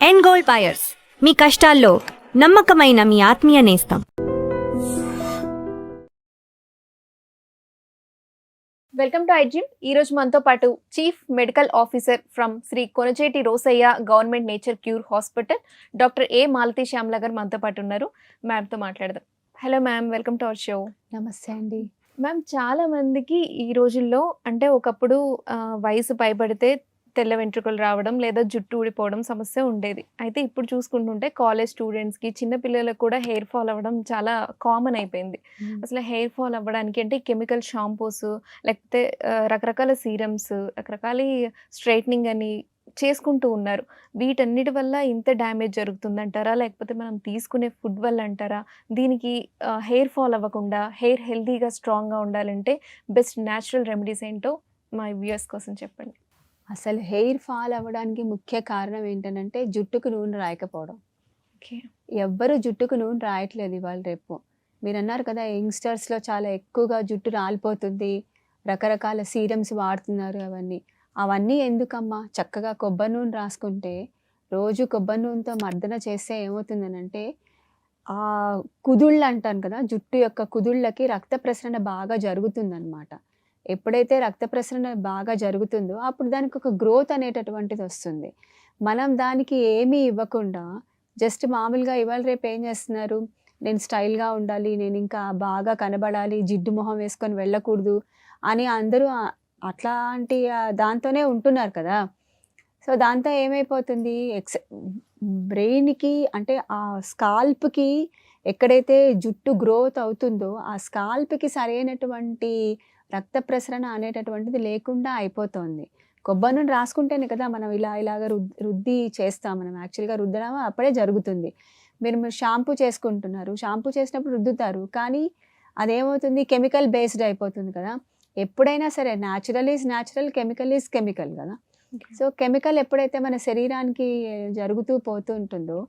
End gold buyers, మీ కష్టాల్లో నమ్మకమైన మీ ఆత్మీయ నేస్తం. Welcome to iDream. ఈ రోజు మనతో పాటు chief medical officer from Shri Konijeti Rosaiah government nature cure hospital doctor A Malathi Shyamala గారు మనతో పాటు ఉన్నారు. మ్యామ్తో మాట్లాడదాం. Hello ma'am, welcome to our show. నమస్తే అండి. మ్యామ్, చాలా మందికి ఈ రోజుల్లో అంటే ఒకప్పుడు వయసు పైబడితే తెల్ల వెంట్రుకలు రావడం లేదా జుట్టు ఊడిపోవడం సమస్య ఉండేది. అయితే ఇప్పుడు చూసుకుంటుంటే కాలేజ్ స్టూడెంట్స్కి, చిన్న పిల్లలకు కూడా హెయిర్ ఫాల్ అవ్వడం చాలా కామన్ అయిపోయింది. అసలు హెయిర్ ఫాల్ అవ్వడానికి అంటే కెమికల్ షాంపూస్, లేకపోతే రకరకాల సీరమ్స్, రకరకాల స్ట్రైట్నింగ్ అని చేసుకుంటూ ఉన్నారు. వీటన్నిటి వల్ల ఇంత డ్యామేజ్ జరుగుతుందంటారా, లేకపోతే మనం తీసుకునే ఫుడ్ వల్ల అంటారా? దీనికి హెయిర్ ఫాల్ అవ్వకుండా హెయిర్ హెల్తీగా స్ట్రాంగ్గా ఉండాలంటే బెస్ట్ న్యాచురల్ రెమెడీస్ ఏంటో మా వ్యూయర్స్ కోసం చెప్పండి. అసలు హెయిర్ ఫాల్ అవ్వడానికి ముఖ్య కారణం ఏంటంటే జుట్టుకు నూనె రాయకపోవడం. ఓకే. ఎవ్వరు జుట్టుకు నూనె రాయట్లేదు ఇవాళ రేపు. మీరు అన్నారు కదా, యంగ్స్టర్స్లో చాలా ఎక్కువగా జుట్టు రాలిపోతుంది, రకరకాల సీరమ్స్ వాడుతున్నారు. అవన్నీ ఎందుకమ్మా? చక్కగా కొబ్బరి నూనె రాసుకుంటే, రోజు కొబ్బరి నూనెతో మర్దన చేస్తే ఏమవుతుందనంటే, ఆ కుదుళ్ళు అంటాను కదా, జుట్టు యొక్క కుదుళ్ళకి రక్త ప్రసరణ బాగా జరుగుతుందన్నమాట. ఎప్పుడైతే రక్త ప్రసరణ బాగా జరుగుతుందో అప్పుడు దానికి ఒక గ్రోత్ అనేటటువంటిది వస్తుంది. మనం దానికి ఏమీ ఇవ్వకుండా జస్ట్ మామూలుగా ఇవాళ రేపు ఏం చేస్తున్నారు, నేను స్టైల్గా ఉండాలి, నేను ఇంకా బాగా కనబడాలి, జిడ్డు మొహం వేసుకొని వెళ్ళకూడదు అని అందరూ అట్లాంటి దాంతోనే ఉంటున్నారు కదా. సో దాంతో ఏమైపోతుంది, బ్రెయిన్కి అంటే ఆ స్కాల్ప్కి ఎక్కడైతే జుట్టు గ్రోత్ అవుతుందో ఆ స్కాల్ప్కి సరైనటువంటి రక్త ప్రసరణ అనేటటువంటిది లేకుండా అయిపోతుంది. కొబ్బరి నూనె రాసుకుంటేనే కదా మనం ఇలాగ రుద్ది చేస్తాం. మనం యాక్చువల్గా రుద్దడం అప్పుడే జరుగుతుంది. మీరు షాంపూ చేసుకుంటున్నారు, షాంపూ చేసినప్పుడు రుద్దుతారు, కానీ అదేమవుతుంది, కెమికల్ బేస్డ్ అయిపోతుంది కదా. ఎప్పుడైనా సరే natural is natural, chemical is chemical కదా. సో కెమికల్ ఎప్పుడైతే మన శరీరానికి జరుగుతూ పోతూ ఉంటుందో,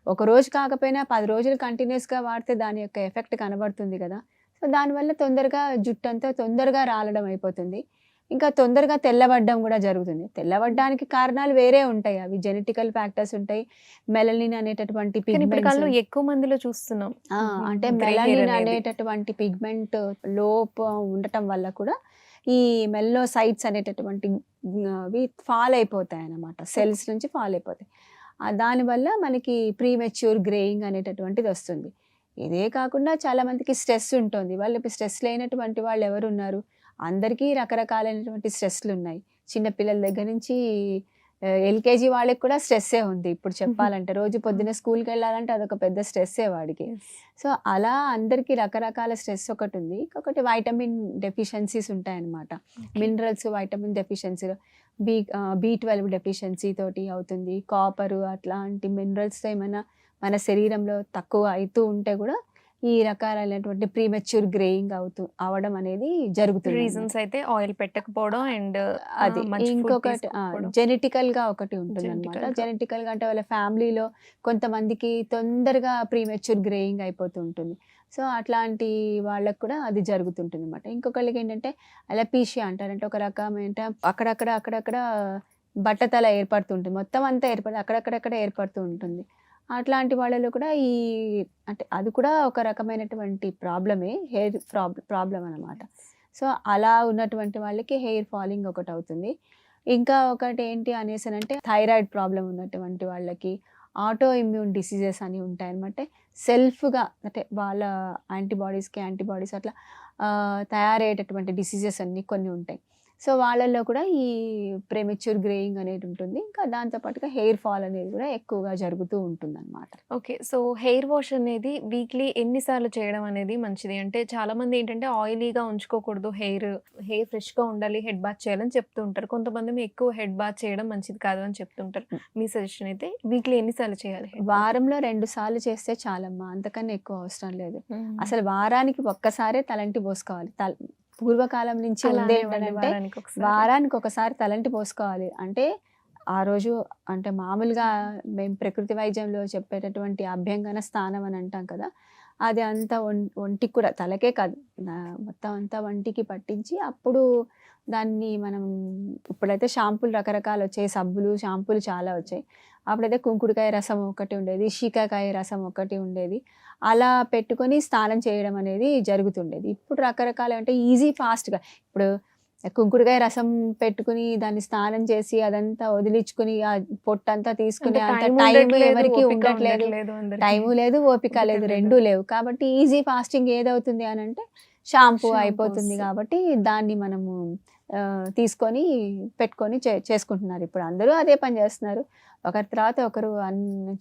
ఒక రోజు కాకపోయినా 10 రోజులు కంటిన్యూస్గా వాడితే దాని యొక్క ఎఫెక్ట్ కనబడుతుంది కదా. సో దానివల్ల తొందరగా జుట్టు అంతా తొందరగా రాలడం అయిపోతుంది, ఇంకా తొందరగా తెల్లబడ్డం కూడా జరుగుతుంది. తెల్లబడ్డానికి కారణాలు వేరే ఉంటాయి, అవి జెనెటికల్ ఫ్యాక్టర్స్ ఉంటాయి. మెలనిన్ అనేటటువంటి పిగ్మెంట్ ఎక్కువ మందిలో చూస్తున్నాం. అంటే మెలనిన్ అనేటటువంటి పిగ్మెంట్ లోపం ఉండటం వల్ల కూడా ఈ మెల్లోసైట్స్ అనేటటువంటి ఫాల్ అయిపోతాయి అన్నమాట, సెల్స్ నుంచి ఫాల్ అయిపోతాయి. దానివల్ల మనకి ప్రీమెచ్యూర్ గ్రేయింగ్ అనేటటువంటిది వస్తుంది. ఇదే కాకుండా చాలామందికి స్ట్రెస్ ఉంటుంది. వాళ్ళు ఇప్పుడు స్ట్రెస్ లేనటువంటి వాళ్ళు ఎవరు ఉన్నారు? అందరికీ రకరకాలైనటువంటి స్ట్రెస్లు ఉన్నాయి. చిన్నపిల్లల దగ్గర నుంచి ఎల్కేజీ వాళ్ళకి కూడా స్ట్రెస్సే ఉంది ఇప్పుడు చెప్పాలంటే. రోజు పొద్దున్న స్కూల్కి వెళ్ళాలంటే అదొక పెద్ద స్ట్రెస్సే వాడికి. సో అలా అందరికీ రకరకాల స్ట్రెస్ ఒకటి ఉంది. ఇంకొకటి వైటమిన్ డెఫిషియన్సీస్ ఉంటాయన్నమాట. Minerals, vitamin deficiency, B12 deficiency తోటి అవుతుంది. కాపరు అట్లాంటి మినరల్స్తో ఏమైనా మన శరీరంలో తక్కువ అవుతూ ఉంటే కూడా ఈ రకాలైనటువంటి ప్రీమెచ్యూర్ గ్రేయింగ్ అవడం అనేది జరుగుతుంది. రీజన్స్ అయితే ఆయిల్ పెట్టకపోవడం అండ్ అది. ఇంకొకటి జెనెటికల్గా ఒకటి ఉంటుంది అనమాట. జెనెటికల్గా అంటే వాళ్ళ ఫ్యామిలీలో కొంతమందికి తొందరగా ప్రీమెచ్యూర్ గ్రేయింగ్ అయిపోతూ ఉంటుంది. సో అట్లాంటి వాళ్ళకు కూడా అది జరుగుతుంటుంది అనమాట. ఇంకొకళ్ళకి ఏంటంటే అలపీషియా అంటారంటే ఒక రకమైన అక్కడక్కడ బట్టతల ఏర్పడుతుంటుంది, మొత్తం అంతా అక్కడక్కడ ఏర్పడుతూ ఉంటుంది. అట్లాంటి వాళ్ళలో కూడా అంటే అది కూడా ఒక రకమైనటువంటి ప్రాబ్లమే, హెయిర్ ప్రాబ్లం అనమాట. సో అలా ఉన్నటువంటి వాళ్ళకి హెయిర్ ఫాలింగ్ ఒకటి అవుతుంది. ఇంకా ఒకటి ఏంటి అనేసి థైరాయిడ్ ప్రాబ్లం ఉన్నటువంటి వాళ్ళకి ఆటో ఇమ్యూన్ డిసీజెస్ అని ఉంటాయన్నమాట. సెల్ఫ్గా అంటే వాళ్ళ యాంటీబాడీస్ అట్లా తయారయ్యేటటువంటి డిసీజెస్ అన్నీ కొన్ని ఉంటాయి. సో వాళ్ళల్లో కూడా ఈ ప్రీమెచ్యూర్ గ్రేయింగ్ అనేది ఉంటుంది. ఇంకా దాంతోపాటుగా హెయిర్ ఫాల్ అనేది కూడా ఎక్కువగా జరుగుతూ ఉంటుంది అనమాట. ఓకే. సో హెయిర్ వాష్ అనేది వీక్లీ ఎన్నిసార్లు చేయడం అనేది మంచిది? అంటే చాలామంది ఏంటంటే ఆయిలీగా ఉంచుకోకూడదు, హెయిర్ ఫ్రెష్గా ఉండాలి, హెడ్ బాత్ చేయాలని చెప్తూ ఉంటారు. కొంతమంది ఎక్కువ హెడ్ బాత్ చేయడం మంచిది కాదు అని చెప్తుంటారు. మీ సజెషన్ అయితే వీక్లీ ఎన్నిసార్లు చేయాలి? వారంలో 2 సార్లు చేస్తే చాలమ్మా, అంతకన్నా ఎక్కువ అవసరం లేదు. అసలు వారానికి ఒక్కసారే తలంటి పోసుకోవాలి. పూర్వకాలం నుంచి ఉంది ఏంటంటే వారానికి ఒకసారి తలంటి పోసుకోవాలి. అంటే ఆ రోజు అంటే మామూలుగా మేము ప్రకృతి వైద్యంలో చెప్పేటటువంటి అభ్యంగన స్నానం అని అంటాం కదా, అది అంతా ఒంటికి కూడా, తలకే కాదు, మొత్తం అంతా ఒంటికి పట్టించి అప్పుడు దాన్ని మనం, ఇప్పుడైతే షాంపూలు రకరకాలు వచ్చాయి, సబ్బులు షాంపూలు చాలా వచ్చాయి. అప్పుడైతే కుంకుడుకాయ రసం ఒకటి ఉండేది, శీకాకాయ రసం ఒకటి ఉండేది. అలా పెట్టుకొని స్నానం చేయడం అనేది జరుగుతుండేది. ఇప్పుడు రకరకాల అంటే ఈజీ ఫాస్ట్‌గా ఇప్పుడు కుంకుడుకాయ రసం పెట్టుకుని దాన్ని స్నానం చేసి అదంతా వదిలించుకుని ఆ పొట్టంతా తీసుకునే అంత టైం ఎవరికి ఉండట్లేదు. టైము లేదు, ఓపిక లేదు, రెండూ లేవు. కాబట్టి ఈజీ ఫాస్టింగ్ ఏదవుతుంది అని అంటే షాంపూ అయిపోతుంది. కాబట్టి దాన్ని మనము తీసుకొని పెట్టుకొని చేసుకుంటున్నారు. ఇప్పుడు అందరూ అదే పని చేస్తున్నారు. ఒకరి తర్వాత ఒకరు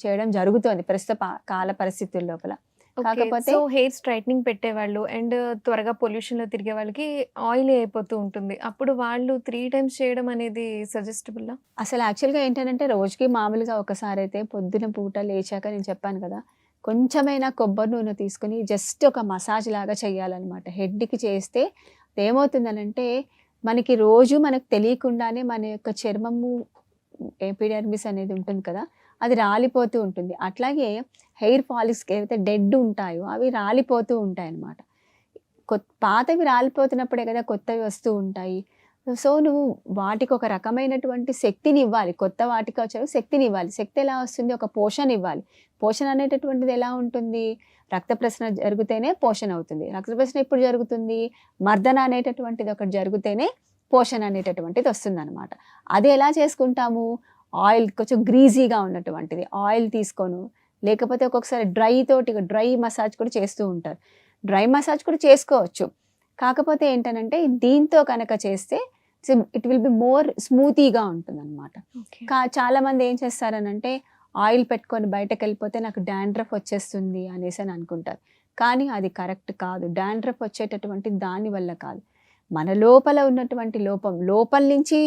చేయడం జరుగుతోంది ప్రస్తుత కాల పరిస్థితుల లోపల. కాకపోతే సో హెయిర్ స్ట్రైట్నింగ్ పెట్టేవాళ్ళు అండ్ త్వరగా పొల్యూషన్ లో తిరిగే వాళ్ళకి ఆయిల్ అయిపోతూ ఉంటుంది. అప్పుడు వాళ్ళు 3 టైమ్స్ చేయడం అనేది సజెస్టబుల్? అసలు యాక్చువల్గా ఏంటంటే రోజుకి మామూలుగా ఒకసారి అయితే పొద్దున పూట లేచాక నేను చెప్పాను కదా, కొంచెమైనా కొబ్బరి నూనె తీసుకుని జస్ట్ ఒక మసాజ్ లాగా చేయాలన్నమాట. హెడ్కి చేస్తే ఏమవుతుందనంటే మనకి రోజు మనకు తెలియకుండానే మన యొక్క చర్మము ఎపిడెర్మిస్ అనేది ఉంటుంది కదా, అది రాలిపోతూ ఉంటుంది. అట్లాగే హెయిర్ ఫాలిక్స్కి ఏవైతే డెడ్ ఉంటాయో అవి రాలిపోతూ ఉంటాయి అన్నమాట. పాతవి రాలిపోతున్నప్పుడే కదా కొత్తవి వస్తూ ఉంటాయి. సో నువ్వు వాటికి ఒక రకమైనటువంటి శక్తిని ఇవ్వాలి. కొత్త వాటికి వచ్చే శక్తిని ఇవ్వాలి. శక్తి ఎలా వస్తుంది? ఒక పోషణ ఇవ్వాలి. పోషణ అనేటటువంటిది ఎలా ఉంటుంది? రక్త ప్రసరణ జరిగితేనే పోషణ అవుతుంది. రక్త ప్రసరణ ఎప్పుడు జరుగుతుంది? మర్దన అనేటటువంటిది ఒకటి జరిగితేనే పోషణ అనేటటువంటిది వస్తుందన్నమాట. అది ఎలా చేసుకుంటాము? ఆయిల్ కొంచెం గ్రీజీగా ఉన్నటువంటిది ఆయిల్ తీసుకోను, లేకపోతే ఒక్కొక్కసారి డ్రై మసాజ్ కూడా చేస్తూ ఉంటారు. డ్రై మసాజ్ కూడా చేసుకోవచ్చు. కాకపోతే ఏంటనంటే దీంతో కనుక చేస్తే ఇట్ విల్ బి మోర్ స్మూతీగా ఉంటుంది అనమాట. చాలామంది ఏం చేస్తారనంటే ఆయిల్ పెట్టుకొని బయటకు వెళ్ళిపోతే నాకు డాండ్రఫ్ వచ్చేస్తుంది అనేసి అని అనుకుంటారు. కానీ అది కరెక్ట్ కాదు. డాండ్రఫ్ వచ్చేటటువంటి దాని వల్ల కాదు, మన లోపల ఉన్నటువంటి లోపల నుంచి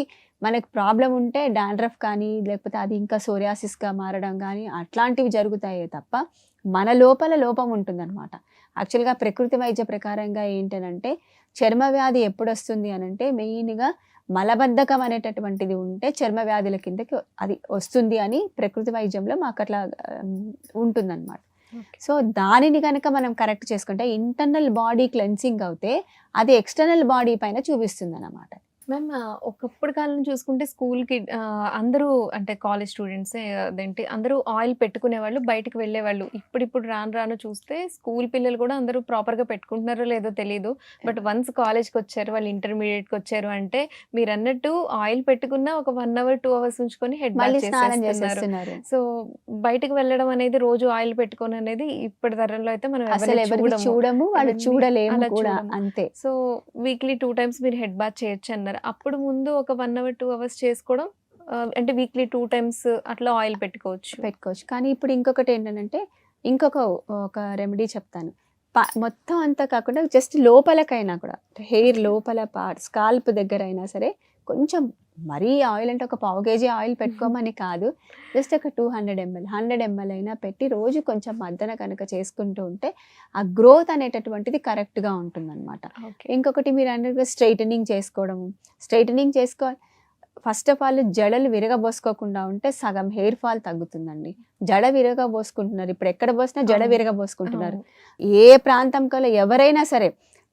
మనకు ప్రాబ్లం ఉంటే డాండ్రఫ్ కానీ లేకపోతే అది ఇంకా సోరియాసిస్గా మారడం కానీ అట్లాంటివి జరుగుతాయే తప్ప మన లోపల లోపం ఉంటుందన్నమాట. యాక్చువల్గా ప్రకృతి వైద్య ప్రకారంగా ఏంటనంటే చర్మ వ్యాధి ఎప్పుడు వస్తుంది అనంటే మెయిన్గా మలబద్ధకం అనేటటువంటిది ఉంటే చర్మ వ్యాధుల కిందకి అది వస్తుంది అని ప్రకృతి వైద్యంలో మాకు అట్లా ఉంటుందన్నమాట. సో దానిని కనుక మనం కరెక్ట్ చేసుకుంటే ఇంటర్నల్ బాడీ క్లెన్సింగ్ అవుతే అది ఎక్స్టర్నల్ బాడీ పైన చూపిస్తుంది అన్నమాట. మ్యామ్ ఒకప్పుడు కాలం చూసుకుంటే స్కూల్కి అందరూ అంటే కాలేజ్ స్టూడెంట్సే అదేంటి అందరూ ఆయిల్ పెట్టుకునేవాళ్ళు, బయటకు వెళ్ళేవాళ్ళు. ఇప్పుడు రాను చూస్తే స్కూల్ పిల్లలు కూడా అందరూ ప్రాపర్గా పెట్టుకుంటున్నారో లేదో తెలియదు. బట్ వన్స్ కాలేజ్కి వచ్చారు, వాళ్ళు ఇంటర్మీడియట్కి వచ్చారు అంటే మీరు అన్నట్టు ఆయిల్ పెట్టుకున్న ఒక 1 అవర్ 2 అవర్స్ ఉంచుకొని హెడ్ బాత్ చేసేస్తున్నారు. సో బయటకు వెళ్ళడం అనేది రోజు ఆయిల్ పెట్టుకొని అనేది ఇప్పటి తరంలో అయితే మనం చూడము, వాళ్ళు చూడలేము కూడా అంతే. సో వీక్లీ 2 టైమ్స్ మీరు హెడ్ బాత్ చేయొచ్చు అన్నారు. అప్పుడు ముందు ఒక 1 అవర్ 2 అవర్స్ చేసుకోవడం అంటే వీక్లీ 2 టైమ్స్ అట్లా ఆయిల్ పెట్టుకోవచ్చు. కానీ ఇప్పుడు ఇంకొకటి ఏంటంటే ఒక రెమెడీ చెప్తాను. మొత్తం అంతా కాకుండా జస్ట్ లోపలకైనా కూడా హెయిర్ లోపల పార్ట్ స్కాల్ప్ దగ్గర అయినా సరే కొంచెం మరీ ఆయిల్ అంటే ఒక 1/2 kg ఆయిల్ పెట్టుకోమని కాదు, జస్ట్ ఒక 200 ml 100 ml అయినా పెట్టి రోజు కొంచెం మద్దన కనుక చేసుకుంటూ ఉంటే ఆ గ్రోత్ అనేటటువంటిది కరెక్ట్గా ఉంటుందన్నమాట. ఇంకొకటి మీరు అన్నట్టుగా స్ట్రైటనింగ్ చేసుకోవాలి. ఫస్ట్ ఆఫ్ ఆల్ జడలు విరగబోసుకోకుండా ఉంటే సగం హెయిర్ ఫాల్ తగ్గుతుందండి. జడ విరగబోసుకుంటున్నారు, ఇప్పుడు ఎక్కడ పోసినా జడ విరగబోసుకుంటున్నారు. ఏ ప్రాంతం కల్లా ఎవరైనా సరే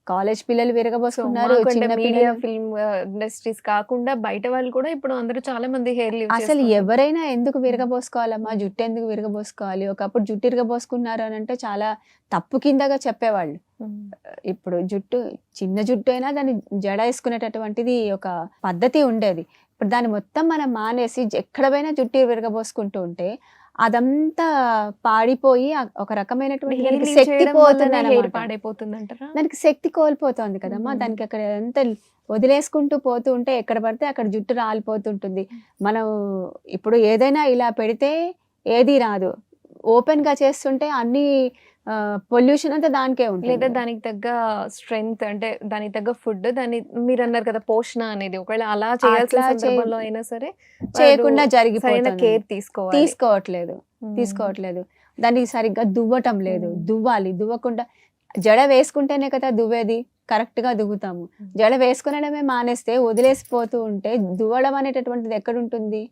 కాలేజ్ పిల్లలు విరగబోసుకున్నారు, చిన్న మీడియా ఫిల్మ్ ఇండస్ట్రీస్ కాకుండా బయట వాళ్ళు కూడా ఇప్పుడు అందరూ చాలా మంది హెయిర్ అసలు ఎవరైనా ఎందుకు విరగబోసుకోవాలమ్మా, జుట్టు ఎందుకు విరగబోసుకోవాలి? ఒకప్పుడు జుట్టు విరగబోసుకున్నారు అని అంటే చాలా తప్పు కిందగా చెప్పేవాళ్ళు. ఇప్పుడు చిన్న జుట్టు అయినా దాన్ని జడ వేసుకునేటటువంటిది ఒక పద్ధతి ఉండేది. ఇప్పుడు దాన్ని మొత్తం మనం మానేసి ఎక్కడ పోయినా జుట్టు విరగబోసుకుంటూ ఉంటే అదంతా పాడిపోయి ఒక రకమైనటువంటి శక్తి దానికి శక్తి కోల్పోతుంది కదమ్మా. దానికి అక్కడ ఎంత వదిలేసుకుంటూ పోతూ ఉంటే ఎక్కడ పడితే అక్కడ జుట్టు రాలిపోతుంటుంది. మనం ఇప్పుడు ఏదైనా ఇలా పెడితే ఏది రాదు, ఓపెన్ గా చేస్తుంటే అన్ని పొల్యూషన్ అంతా దానికే ఉంటుంది. లేదా దానికి తగ్గ స్ట్రెంగ్త్ అంటే దానికి తగ్గ ఫుడ్, దాన్ని మీరు అన్నారు కదా పోషణ అనేది ఒకవేళ అలా చేయాల్సిన సందర్భంలో అయినా సరే చేయకుండా జరిగిపోయిన కేర్ తీసుకోవట్లేదు. దాన్ని సరిగ్గా దువ్వటం లేదు. దువ్వకుండా జడ వేసుకుంటేనే కదా దువ్వేది, కరెక్ట్ గా దువ్వుతాము. జడ వేసుకునడమే మానేస్తే వదిలేసిపోతూ ఉంటే దువ్వడం అనేటటువంటిది ఎక్కడుంటుంది?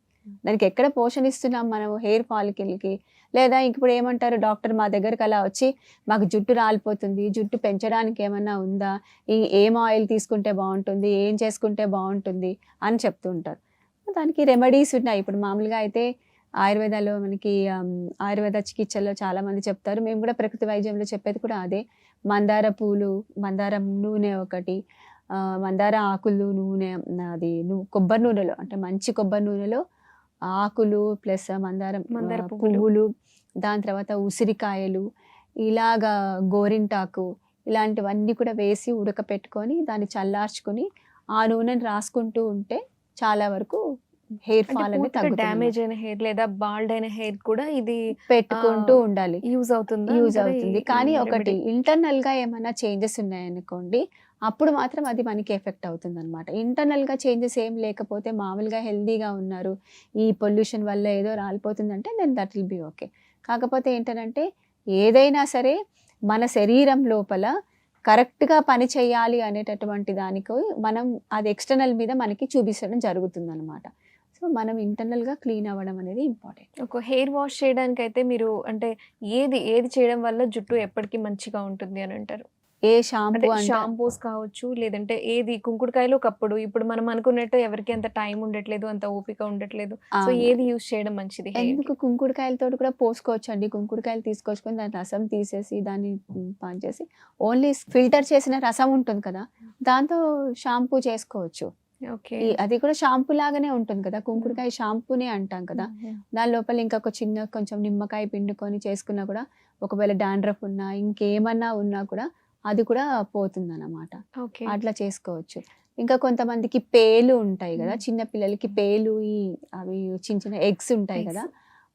దానికి ఎక్కడ పోషణ ఇస్తున్నాం మనం హెయిర్ ఫాలికల్కి? లేదా ఇప్పుడు ఏమంటారు డాక్టర్ మా దగ్గరకు అలా వచ్చి మాకు జుట్టు రాలిపోతుంది, జుట్టు పెంచడానికి ఏమన్నా ఉందా, ఏం ఆయిల్ తీసుకుంటే బాగుంటుంది, ఏం చేసుకుంటే బాగుంటుంది అని చెప్తూ ఉంటారు. దానికి రెమెడీస్ ఉన్నాయి. ఇప్పుడు మామూలుగా అయితే ఆయుర్వేదాలో మనకి ఆయుర్వేద చికిత్సలో చాలా మంది చెప్తారు. మేము కూడా ప్రకృతి వైద్యంలో చెప్పేది కూడా అదే. మందార పూలు, మందారం నూనె ఒకటి, మందార ఆకులు నూనె, అది కొబ్బరి నూనెలో అంటే మంచి కొబ్బరి నూనెలో ఆకులు ప్లస్ మందార పువ్వులు, దాని తర్వాత ఉసిరికాయలు, ఇలాగా గోరింటాకు, ఇలాంటివన్నీ కూడా వేసి ఉడకపెట్టుకొని దాన్ని చల్లార్చుకొని ఆ నూనెని రాసుకుంటూ ఉంటే చాలా వరకు హెయిర్ ఫాల్ అనేది తగ్గుతుంది. డ్యామేజ్ అయిన హెయిర్ లేదా బాల్డ్ అయిన హెయిర్ కూడా ఇది పెట్టుకుంటూ ఉండాలి. యూజ్ అవుతుంది. యూజ్ అవుతుంది. కానీ ఒకటి ఇంటర్నల్ గా ఏమైనా చేంజెస్ ఉన్నాయనుకోండి, అప్పుడు మాత్రం అది మనకి ఎఫెక్ట్ అవుతుంది అనమాట. ఇంటర్నల్ గా చేంజెస్ ఏం లేకపోతే మామూలుగా హెల్దీగా ఉన్నారు, ఈ పొల్యూషన్ వల్ల ఏదో రాలిపోతుందంటే then that will be okay. కాకపోతే ఏంటంటే ఏదైనా సరే మన శరీరం లోపల కరెక్ట్గా పని చేయాలి అనేటటువంటి దానికి మనం అది ఎక్స్టర్నల్ మీద మనకి చూపించడం జరుగుతుంది అనమాట. సో మనం ఇంటర్నల్గా క్లీన్ అవ్వడం అనేది ఇంపార్టెంట్. ఒక హెయిర్ వాష్ చేయడానికి అయితే మీరు అంటే ఏది చేయడం వల్ల జుట్టు ఎప్పటికీ మంచిగా ఉంటుంది అని అంటారు? ఏ షాంపూ, షాంపూస్ కావచ్చు, లేదంటే ఏది కుంకుడుకాయలు ఒకప్పుడు, ఇప్పుడు మనం అనుకున్నట్టు ఎవరికి అంత టైం ఉండట్లేదు, అంత ఓపిక ఉండట్లేదు. సో ఏది యూజ్ చేయడం మంచిది? ఎందుకు కుంకుడుకాయలతో కూడా పోసుకోవచ్చు అండి. కుంకుడుకాయలు తీసుకొచ్చుకొని దాని రసం తీసేసి దాన్ని పాన్ చేసి ఓన్లీ ఫిల్టర్ చేసిన రసం ఉంటుంది కదా, దాంతో షాంపూ చేసుకోవచ్చు. అది కూడా షాంపూ లాగానే ఉంటుంది కదా, కుంకుడుకాయ షాంపూనే అంటాం కదా. దాని లోపల ఇంకొక చిన్న కొంచెం నిమ్మకాయ పిండుకొని చేసుకున్నా కూడా, ఒకవేళ డాండ్రఫ్ ఉన్నా ఇంకేమన్నా ఉన్నా కూడా అది కూడా పోతుంది అన్నమాట. అట్లా చేసుకోవచ్చు. ఇంకా కొంతమందికి పేలు ఉంటాయి కదా, చిన్న పిల్లలకి పేలు, అవి చిన్న చిన్న ఎగ్స్ ఉంటాయి కదా,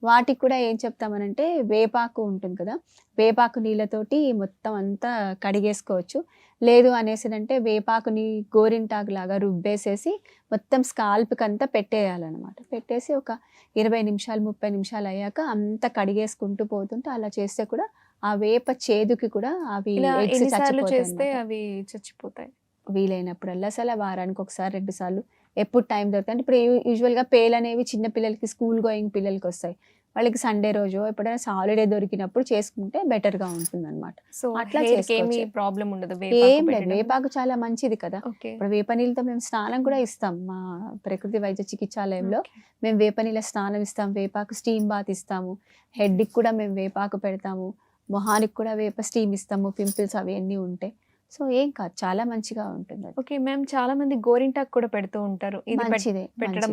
వాటికి కూడా ఏం చెప్తామనంటే వేపాకు ఉంటుంది కదా, వేపాకు నీళ్ళతోటి మొత్తం అంతా కడిగేసుకోవచ్చు. లేదు అనేసినంటే వేపాకుని గోరింటాకు లాగా రుబ్బేసేసి మొత్తం స్కాల్ప్కి అంతా పెట్టేయాలన్నమాట. పెట్టేసి ఒక 20 నిమిషాలు 30 నిమిషాలు అయ్యాక అంతా కడిగేసుకుంటూ పోతుంటే అలా చేస్తే కూడా ఆ వేప చేదుకి కూడా అవి అవి చచ్చిపోతాయి. వీలైనప్పుడల్లా అసలు వారానికి ఒకసారి 2 సార్లు ఎప్పుడు టైం దొరుకుతుంది. ఇప్పుడు యూజువల్గా పేలు అనేవి చిన్న పిల్లలకి, స్కూల్ గోయింగ్ పిల్లలకి వస్తాయి. వాళ్ళకి సండే రోజు ఎప్పుడైనా హాలిడే దొరికినప్పుడు చేసుకుంటే బెటర్ గా ఉంటుంది అనమాట. సో అట్లా ప్రాబ్లం ఉండదు. ఏం లేదు, వేపాకు చాలా మంచిది కదా. ఇప్పుడు వేప నీళ్ళతో మేము స్నానం కూడా ఇస్తాం. మా ప్రకృతి వైద్య చికిత్సాలయంలో మేము వేప నీళ్ళ స్నానం ఇస్తాం, వేపాకు స్టీమ్ బాత్ ఇస్తాము, హెడ్కి కూడా మేము వేపాకు పెడతాము, మొహానికి కూడా వేప స్టీమ్ ఇస్తాము, పింపుల్స్ అవి అన్నీ ఉంటాయి. సో ఏం కాదు, చాలా మంచిగా ఉంటుంది. ఓకే మ్యామ్, చాలా మంది గోరింటాకు కూడా పెడుతూ ఉంటారు. ఇది మంచిదే, పెట్టడం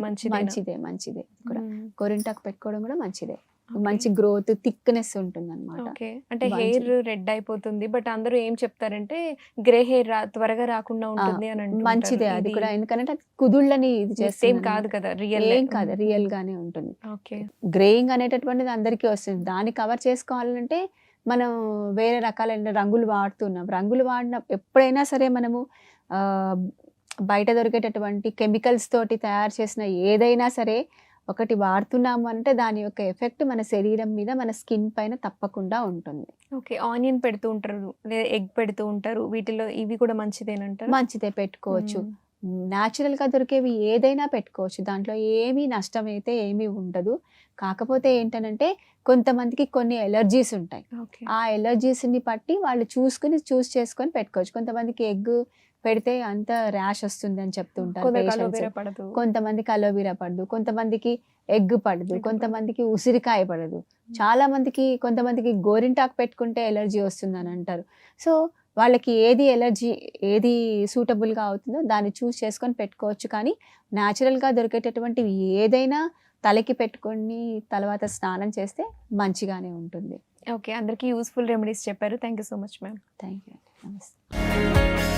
మంచిదే కూడా. గోరింటాకు పెట్టుకోవడం కూడా మంచిదే. మంచి గ్రోత్, థిక్నెస్ ఉంటుంది అనమాట. అంటే హెయిర్ రెడ్ అయిపోతుంది, బట్ అందరూ ఏం చెప్తారంటే గ్రే హెయిర్ త్వరగా రాకుండా ఉంటుంది అని అంటారు. మంచిదే అది కూడా, ఎందుకంటే కుదుళ్ళని ఇది చేస్తే కాదు కదా, ఏం కాదు, రియల్ గానే ఉంటుంది. గ్రేయింగ్ అనేటటువంటిది అందరికీ వస్తుంది. దాన్ని కవర్ చేసుకోవాలంటే మనం వేరే రకాలైన రంగులు వాడుతున్నాం. రంగులు వాడిన ఎప్పుడైనా సరే మనము బయట దొరికేటటువంటి కెమికల్స్ తోటి తయారు చేసిన ఏదైనా సరే ఒకటి వాడుతున్నాము అంటే దాని యొక్క ఎఫెక్ట్ మన శరీరం మీద, మన స్కిన్ పైన తప్పకుండా ఉంటుంది. ఆనియన్ పెడుతూ ఉంటారు, ఎగ్ పెడుతూ ఉంటారు, వీటిలో ఇవి కూడా మంచిదేనంటారు? మంచిదే, పెట్టుకోవచ్చు. న్యాచురల్ గా దొరికేవి ఏదైనా పెట్టుకోవచ్చు, దాంట్లో ఏమీ నష్టం అయితే ఏమీ ఉండదు. కాకపోతే ఏంటనంటే కొంతమందికి కొన్ని ఎలర్జీస్ ఉంటాయి. ఆ ఎలర్జీస్ ని బట్టి వాళ్ళు చూస్ చేసుకొని పెట్టుకోవచ్చు. కొంతమందికి ఎగ్ పెడితే అంత ర్యాష్ వస్తుంది అని చెప్తుంటారు. కొంతమందికి అలోవెరా పడదు, కొంతమందికి ఎగ్ పడదు, కొంతమందికి ఉసిరికాయ పడదు, చాలా మందికి కొంతమందికి గోరింటాకు పెట్టుకుంటే ఎలర్జీ వస్తుంది అని అంటారు. సో వాళ్ళకి ఏది ఎలర్జీ, ఏది సూటబుల్గా అవుతుందో దాన్ని చూస్ చేసుకొని పెట్టుకోవచ్చు. కానీ న్యాచురల్గా దొరికేటటువంటివి ఏదైనా తలకి పెట్టుకొని తర్వాత స్నానం చేస్తే మంచిగానే ఉంటుంది. ఓకే, అందరికీ యూస్ఫుల్ రెమెడీస్ చెప్పారు. Thank you so much ma'am. Thank you. నమస్తే.